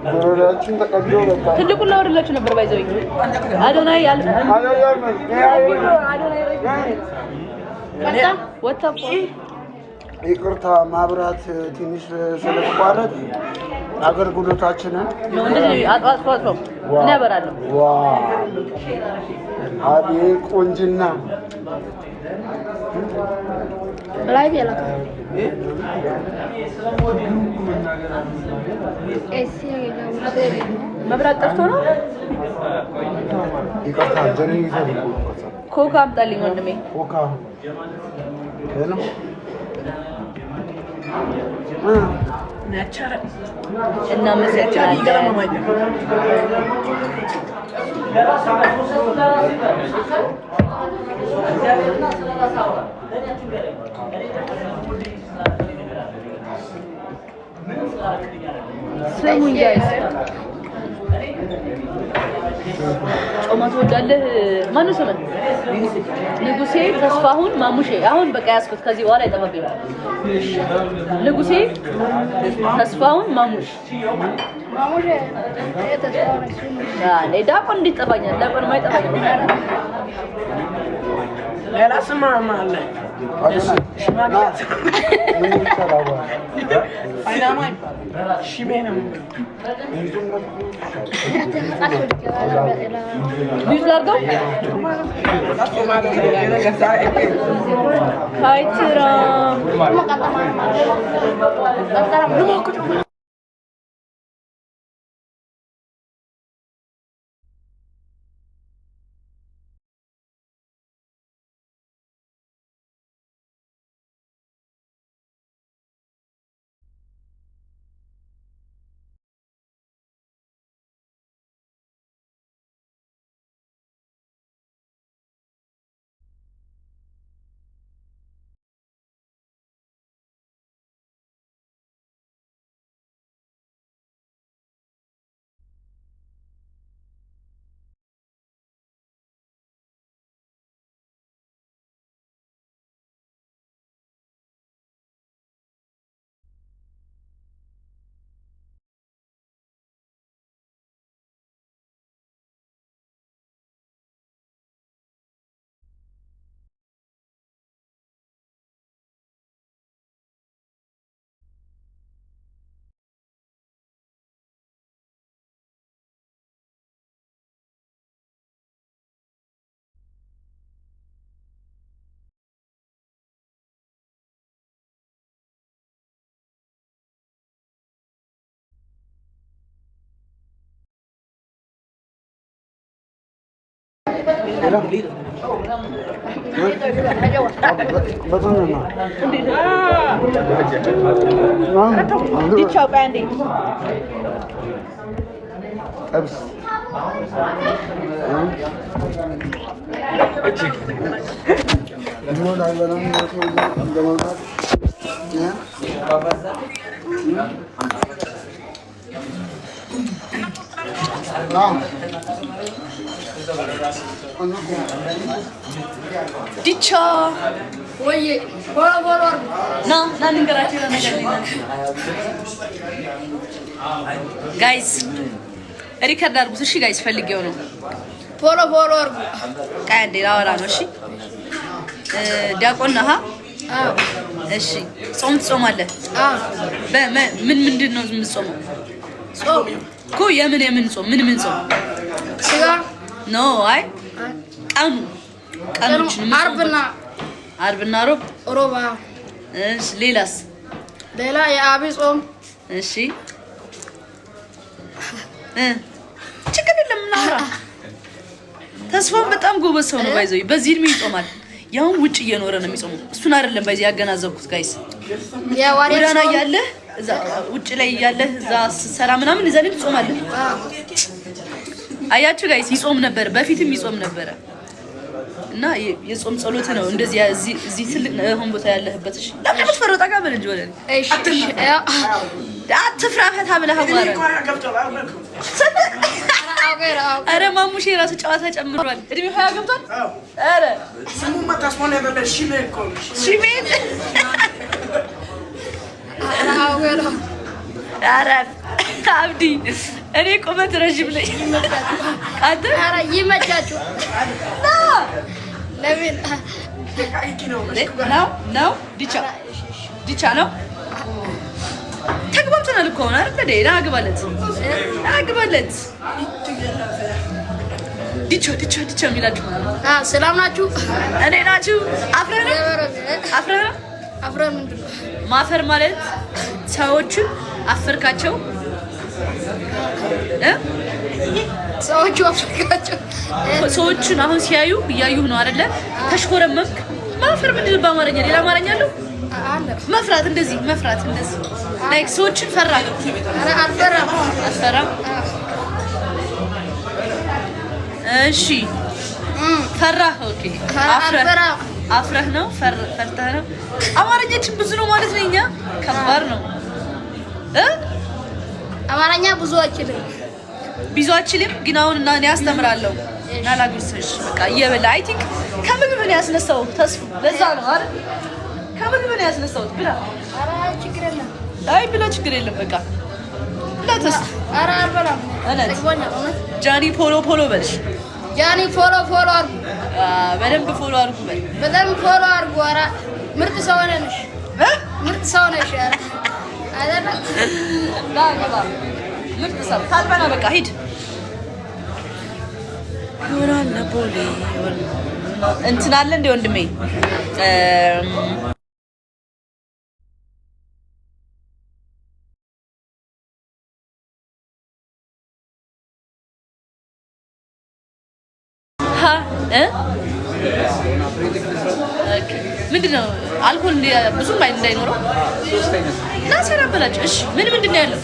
ወራችን ተቀብሎ በቃ ትልቁ ላወርላችሁ ነበር ባይዘው አዶናይ ያለ ወጣ ይቅርታ ማብራት ትንሽ ስለተቋረጠ አገልግሎታችንን እንደዚህ አጥፋጥፋ እኔ አበራለሁ ዋው አቤት ቆንጅና ላይቭ ያላካ መብራት ጠፍቶ ነው ይቅርታ ጀኒ ይፈል ኮካ አምጣልኝ ወንድሜ ኮካ ሄሎ ናቻራ እና መሰጫለን ሰሙኝ ጋይስ ጾማ ትወዳለህ ማነው ስምህ ንጉሴ ተስፋሁን ማሙሼ አሁን በቃ ያስኩት ከዚህ በኋላ አይጠፋብኝ ንጉሴ ተስፋሁን ማሙሽ ዳቆን እንዴት ጠፋኛል ዳቆን ማይጠፋኝ ሌላ ስም አለ ሽማግሌት ምን ይሰራው አይናማይ ሽቤንም ቢዝ ላርገው ካይትራ Dicho Bandy. Dicho. Oye, por. No, ninguém guys, Ricardo አርጉት እሺ ጋይስ ፈልጌው ነው ፎሎ አርጉ ካንዴ ላወራ ነው እሺ ዲያቆን ነህ አዎ እሺ ጾም ትጾማለህ አዎ ምንድን ነው የምትጾመው ጾም እኮ የምን ጾም ምን ጾም ስጋ ኖ አይ ቀኑችን አርብና ሮብ እሺ ሌላ የአብይ ጾም እሺ ችግር የለም እናውራ ተስፋው በጣም ጎበዝ ሰው ነው ባይዘው በዚህ እድሜ ይጾማል ያው ውጭ እየኖረ ነው የሚጾመው እሱን አይደለም ባይዘው ያገናዘብኩት ጋይስ ያ ወራና ያለ እዛ ውጭ ላይ ያለ እዛ ሰራ ምናምን እዛ ላይ ትጾማለህ አያችሁ ጋይስ ይጾም ነበር በፊትም ይጾም ነበር እና የጾም ጸሎት ነው እንደዚህ እዚህ ትልቅ ሆን ቦታ ያለህበት እሺ ለምን ተፈረጣ ጋር በልጅ ወለ እሺ አትፍራ ፈታ ብለህ አዋራ አረ ማሙሼ ራሱ ጨዋታ ጨምሯል እድሜ 20 ገብቷል አረ ስሙ ማታስሞን ያበለ ሽሜኮ ሽሜት አረ አረ አብዲ እኔ ቁመት ረጅም ነኝ። አንተ ኧረ ይመቻችሁ። ለምን ነው ዲቻ ነው። ተግባብተናል እኮ ነው አይደል? አግባለት ዲቻ የሚላችሁ ሰላም ናችሁ? እኔ ናችሁ። አፍረህ ምንድን ነው ማፈር ማለት? ሰዎችን አፈርካቸው ሰዎቹ አፍርካቸው ሰዎችን አሁን ሲያዩ እያዩህ ነው አይደለ? ተሽኮረመምክ። ማፈር ምንድን ነው በአማርኛ? ሌላ አማርኛ አለው? መፍራት እንደዚህ ላይክ ሰዎችን ፈራ። ኧረ አልፈራም። እሺ ፈራህ። ኦኬ አፍረህ ነው ፈርተህ ነው። አማርኛችን ብዙ ነው ማለት ነው። እኛ ከባድ ነው። አማርኛ ብዙ አችልም ግን አሁን እና እኔ አስተምራለሁ። ናላግስሽ በቃ እየበላ አይ ቲንክ ከምግብ ነው ያስነሳው ተስፋ። ለዛ ነው አይደል? ከምግብ ነው ያስነሳው። ብላ ኧረ ችግር የለም። አይ ብላ ችግር የለም። በቃ ለተስ ኧረ አልበላም። ጃኒ ፖሎ በልሽ። ጃኒ ፎሎ አድርጉ። በደንብ ፎሎ አድርጉ። በደንብ ፎሎ አድርጉ። ኧረ ምርጥ ሰው ነሽ። አይደለ? ዳግባ ምርጥ ሰው ታልበና በቃ ሂድ። ወራለ ቦሌ እንትን አለ እንደ ወንድሜ ምንድን ነው አልኮል ብዙም እንዳይኖረው ላሰራ በላቸው። እሺ ምንድን ነው ያለው?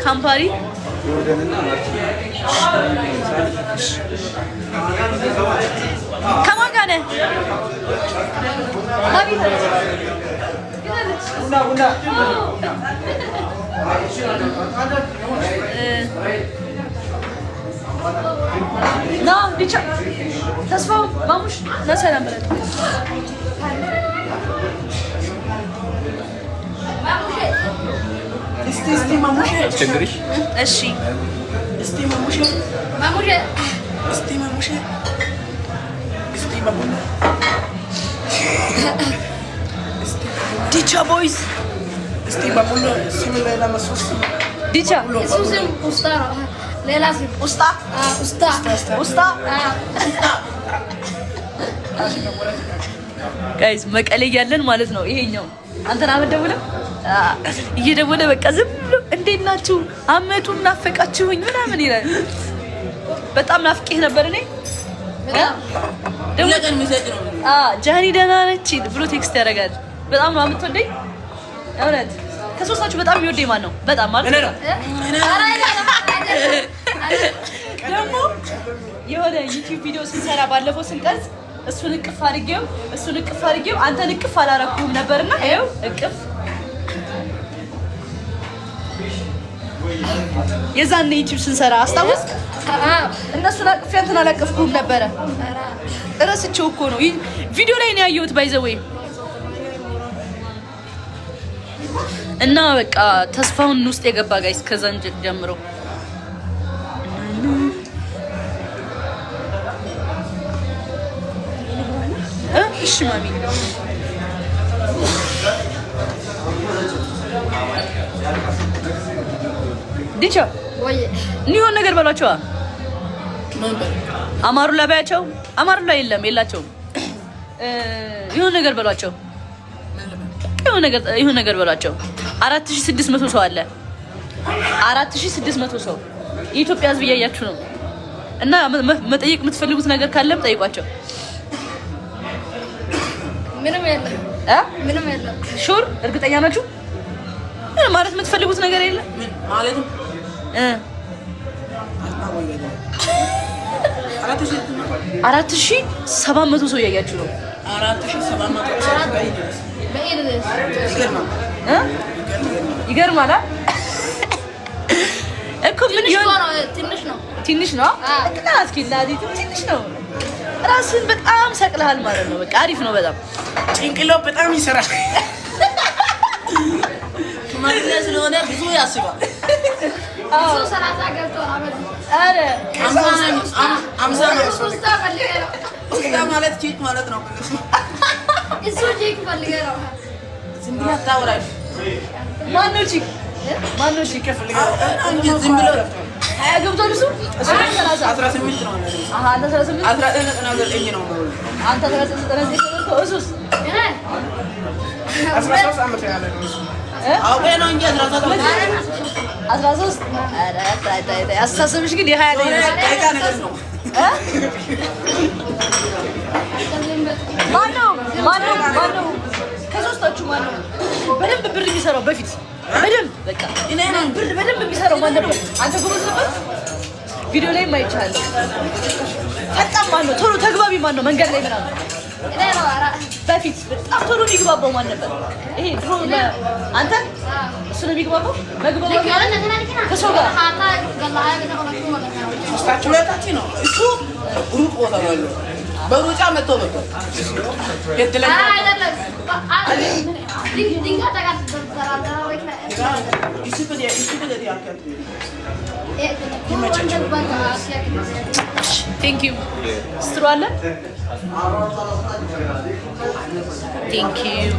ካምፓሪ ከማን ጋር ነህ? ና ብቻ ተስፋው ማሙሽ ና ሰላም በላት። እስቲ ማሙሽ አስቸግሪሽ። እሺ እስቲ ማሙሽ ዲቻ ቦይስ እስቲ ባቡሎ ስም ሌላ መስሎሽ ዲቻ ኢየሱስም ኡስታ ነው። ሌላ ስም ኡስታ ጋይስ መቀሌ እያለን ማለት ነው። ይሄኛው አንተና አመደውለ እየደወለ በቃ ዝም ብሎ እንዴት ናችሁ አመቱ ናፈቃችሁኝ ምናምን ይላል። በጣም ናፍቄህ ነበር እኔ ለቀን ሚሰጥ ነው። ጃኒ ደህና ነች ብሎ ቴክስት ያደርጋል። በጣም ነው የምትወደኝ እውነት። ከሶስታችሁ በጣም የሚወደኝ ማን ነው? በጣም ማለት ነው ደግሞ የሆነ ዩቲዩብ ቪዲዮ ስንሰራ ባለፈው ስንቀርጽ እሱን እቅፍ አድርጌው አንተን እቅፍ አላረኩም ነበርና ይኸው እቅፍ የዛኔ ዩቲዩብ ስንሰራ አስታውስ። እነሱን አቅፌ አንተን አላቀፍኩም ነበረ። እረስቼው እኮ ነው ቪዲዮ ላይ ነው ያየሁት ባይዘወይ እና በቃ ተስፋውን ውስጥ የገባ ጋይስ ከዛን ጀምሮ እሺ ማሚ ዲቻ ወይ ኒሆን ነገር በሏቸው። አማሩላ ባያቸው አማሩላ የላቸውም። ይሁን ነገር በሏቸው። ይሁን ነገር በሏቸው። 4600 ሰው አለ። 4600 ሰው የኢትዮጵያ ሕዝብ እያያችሁ ነው። እና መጠየቅ የምትፈልጉት ነገር ካለም ጠይቋቸው። ምንም የለም። ሹር እርግጠኛ ናችሁ? ማለት የምትፈልጉት ነገር የለም ማለት ነው። 4700 ሰው እያያችሁ ነው። 4700 ይገርማል እኮ ምን ይሆን? ትንሽ ነው። እስኪ እናዲት ትንሽ ነው። ራስን በጣም ሰቅለሃል ማለት ነው። በቃ አሪፍ ነው። በጣም ጭንቅሎ በጣም ይሰራል። ሽማግሌ ስለሆነ ብዙ ያስባል። አዎ አረ አምሳ ነው ኡስታ ማለት ቺክ ማለት ነው። ዝም ብለህ አታወራሽ። ማነው ቺክ ይከፍልኛል እንጂ ዝም ብሎ ሀያ ገብቷል እሱ 18 ነው። አሃ አንተ 18 1999 ነው። አንተ 1999 እሱስ 13 ዓመት ያለ ነው። አውቄ ነው እንጂ 13 አረ ታይ አስተሳሰብሽ ግን የ20 ላይ ነው። ደቂቃ ነገር ነው። ማነው ከሶስታችሁ ማነው በደንብ ብር የሚሰራው በፊት በደንብ በቃ እኔ ነኝ ብር በደንብ የሚሰራው ማን ነበር? አንተ ጎበዝ ነበር። ቪዲዮ ላይ ማይቻለ ፈጣን ማነው? ቶሎ ተግባቢ ማነው? መንገድ ላይ ምናምን በፊት በጣም ቶሎ የሚግባባው ማን ነበር? ይሄ ድሮ አንተ እሱ ነው የሚግባባው። መግባባው ከሰው ጋር ሶስታችሁ ሁለታችሁ ነው። እሱ ሩቅ ቦታ ነው ያለው። በሩጫ መጥቶ የትለኛ ቴንክ ዩ ስትሩ አለ ቴንክ ዩ